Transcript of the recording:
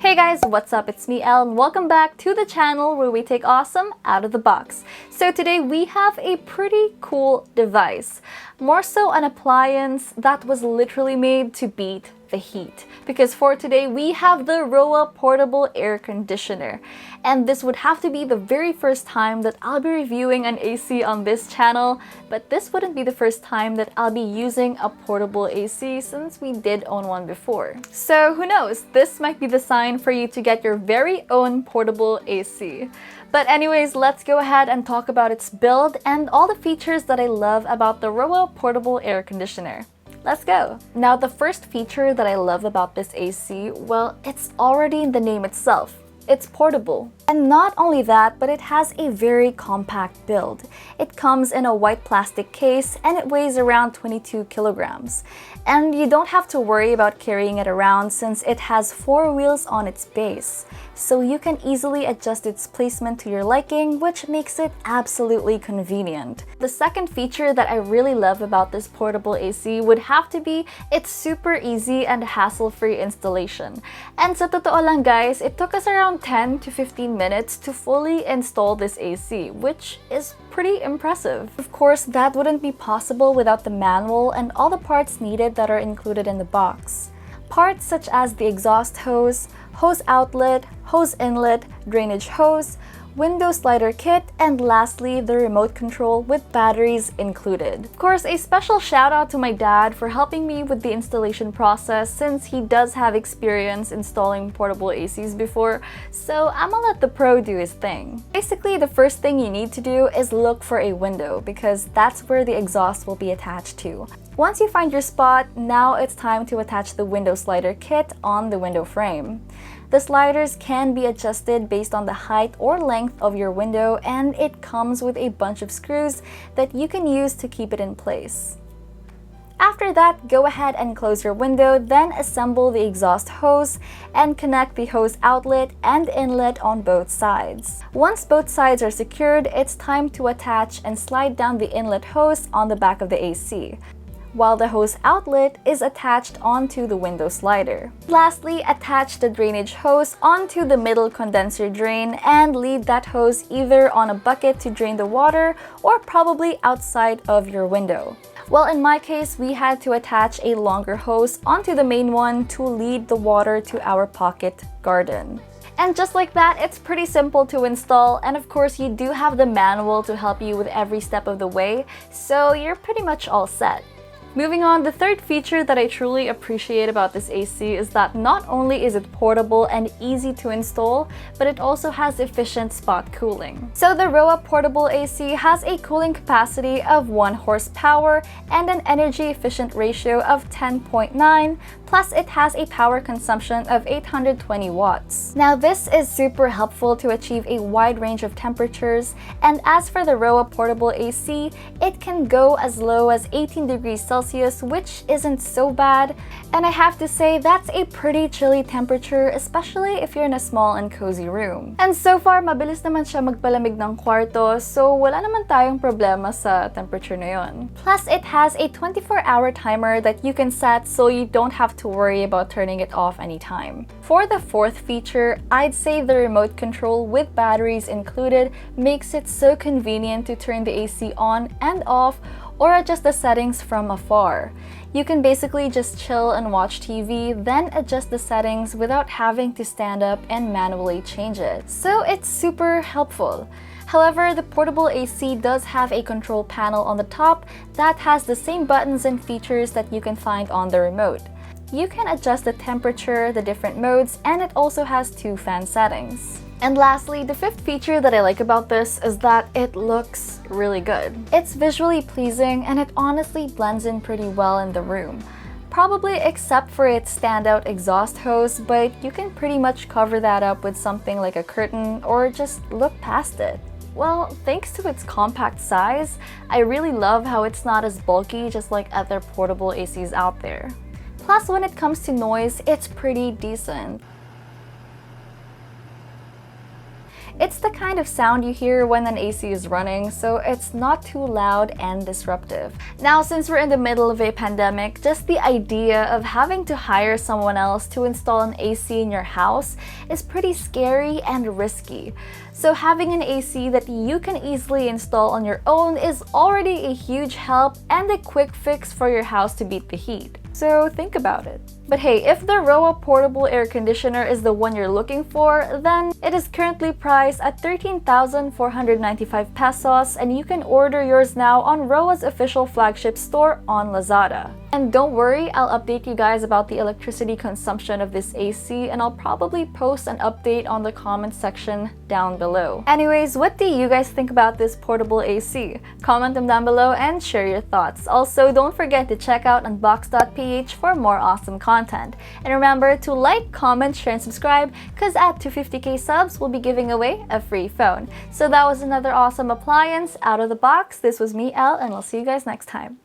Hey guys, what's up? It's me, Elle, and welcome back to the channel where we take awesome out of the box. So today we have a pretty cool device, more so an appliance that was literally made to beat the heat. Because for today we have the ROWA Portable Air Conditioner, and this would have to be the very first time that I'll be reviewing an AC on this channel, but this wouldn't be the first time that I'll be using a portable AC since we did own one before. So who knows, this might be the sign for you to get your very own portable AC. But anyways, let's go ahead and talk about its build and all the features that I love about the ROWA Portable Air Conditioner. Let's go! Now, the first feature that I love about this AC, well, it's already in the name itself. It's portable. And not only that, but it has a very compact build. It comes in a white plastic case and it weighs around 22 kilograms. And you don't have to worry about carrying it around since it has 4 wheels on its base. So you can easily adjust its placement to your liking, which makes it absolutely convenient. The second feature that I really love about this portable AC would have to be its super easy and hassle-free installation. And sa totoo lang guys, it took us around 10 to 15 minutes to fully install this AC, which is pretty impressive. Of course, that wouldn't be possible without the manual and all the parts needed that are included in the box. Parts such as the exhaust hose, hose outlet, hose inlet, drainage hose, window slider kit, and lastly, the remote control with batteries included. Of course, a special shout out to my dad for helping me with the installation process since he does have experience installing portable ACs before, so I'm gonna let the pro do his thing. Basically, the first thing you need to do is look for a window because that's where the exhaust will be attached to. Once you find your spot, now it's time to attach the window slider kit on the window frame. The sliders can be adjusted based on the height or length of your window, and it comes with a bunch of screws that you can use to keep it in place. After that, go ahead and close your window, then assemble the exhaust hose and connect the hose outlet and inlet on both sides. Once both sides are secured, it's time to attach and slide down the inlet hose on the back of the AC, while the hose outlet is attached onto the window slider. Lastly, attach the drainage hose onto the middle condenser drain and leave that hose either on a bucket to drain the water or probably outside of your window. Well, in my case, we had to attach a longer hose onto the main one to lead the water to our pocket garden. And just like that, it's pretty simple to install, and of course you do have the manual to help you with every step of the way, so you're pretty much all set. Moving on, the third feature that I truly appreciate about this AC is that not only is it portable and easy to install, but it also has efficient spot cooling. So the ROWA Portable AC has a cooling capacity of 1 horsepower and an energy efficient ratio of 10.9, plus it has a power consumption of 820 watts. Now this is super helpful to achieve a wide range of temperatures, and as for the ROWA Portable AC, it can go as low as 18 degrees Celsius, which isn't so bad, and I have to say that's a pretty chilly temperature, especially if you're in a small and cozy room. And so far, mabilis naman siya magpalamig ng kwarto, so wala naman tayong problema sa temperature na yun. Plus, it has a 24-hour timer that you can set so you don't have to worry about turning it off anytime. For the fourth feature, I'd say the remote control with batteries included makes it so convenient to turn the AC on and off or adjust the settings from afar. You can basically just chill and watch TV, then adjust the settings without having to stand up and manually change it. So it's super helpful. However, the portable AC does have a control panel on the top that has the same buttons and features that you can find on the remote. You can adjust the temperature, the different modes, and it also has 2 fan settings. And lastly, the fifth feature that I like about this is that it looks really good. It's visually pleasing and it honestly blends in pretty well in the room. Probably except for its standout exhaust hose, but you can pretty much cover that up with something like a curtain or just look past it. Well, thanks to its compact size, I really love how it's not as bulky just like other portable ACs out there. Plus, when it comes to noise, it's pretty decent. It's the kind of sound you hear when an AC is running, so it's not too loud and disruptive. Now, since we're in the middle of a pandemic, just the idea of having to hire someone else to install an AC in your house is pretty scary and risky. So having an AC that you can easily install on your own is already a huge help and a quick fix for your house to beat the heat. So think about it. But hey, if the ROWA Portable Air Conditioner is the one you're looking for, then it is currently priced at 13,495 pesos, and you can order yours now on ROWA's official flagship store on Lazada. And don't worry, I'll update you guys about the electricity consumption of this AC, and I'll probably post an update on the comment section down below. Anyways, what do you guys think about this portable AC? Comment them down below and share your thoughts. Also, don't forget to check out Unbox PH for more awesome content. And remember to like, comment, share, and subscribe, because at 250k subs, we'll be giving away a free phone. So that was another awesome appliance out of the box. This was me, Elle, and I'll see you guys next time.